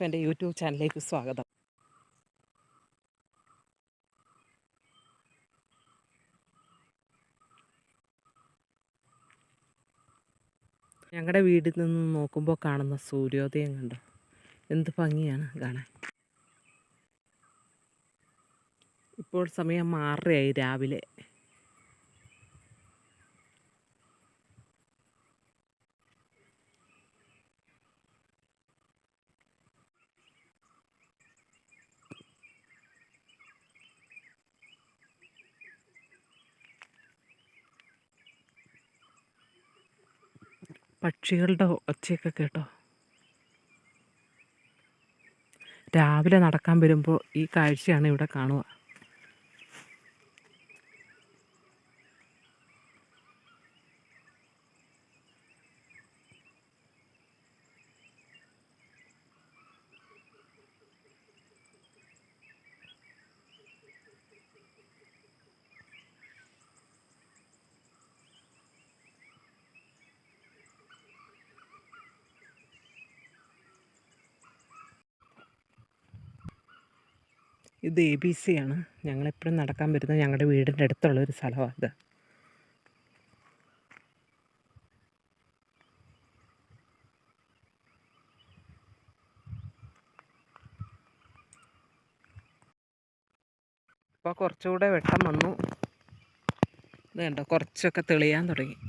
എല്ലാവർക്കും എൻ്റെ യൂട്യൂബ് ചാനലിലേക്ക് സ്വാഗതം. ഞങ്ങളുടെ വീട്ടിൽ നിന്ന് നോക്കുമ്പോൾ കാണുന്ന സൂര്യോദയം കണ്ടോ, എന്ത് ഭംഗിയാണ് കാണാൻ. ഇപ്പോൾ സമയം 6:30 രാവിലെ. പക്ഷികളുടെ ഒച്ചയൊക്കെ കേട്ടോ. രാവിലെ നടക്കാൻ വരുമ്പോൾ ഈ കാഴ്ചയാണ് ഇവിടെ കാണുക. ഇത് ABC ആണ്. ഞങ്ങളെപ്പോഴും നടക്കാൻ വരുന്നത് ഞങ്ങളുടെ വീടിൻ്റെ അടുത്തുള്ളൊരു സ്ഥലമാണ് ഇത്. ഇപ്പോൾ കുറച്ചുകൂടെ വെട്ടം വന്നു. ഇത് കണ്ടോ, കുറച്ചൊക്കെ തെളിയാൻ തുടങ്ങി.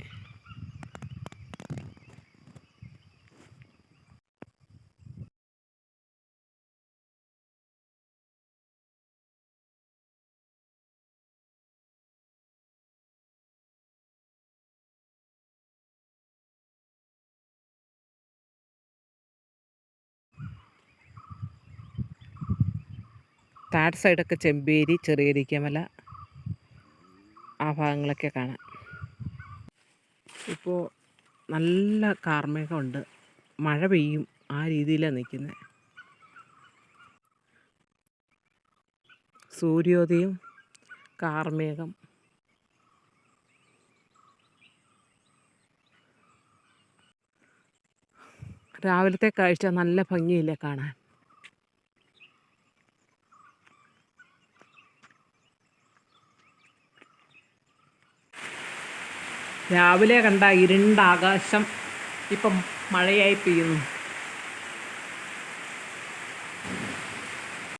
താഴ് സൈഡൊക്കെ ചെമ്പേരി, ചെറിയരിക്കമല, ആ ഭാഗങ്ങളൊക്കെ കാണാം. ഇപ്പോൾ നല്ല കാർമേഘമുണ്ട്, മഴ പെയ്യും ആ രീതിയിലാണ് നിൽക്കുന്നത്. സൂര്യോദയം, കാർമേഘം, രാവിലത്തെ കാഴ്ച നല്ല ഭംഗിയില്ലേ കാണാൻ. രാവിലെ കണ്ട ഇരുണ്ട ആകാശം ഇപ്പം മഴയായി പെയ്യുന്നു.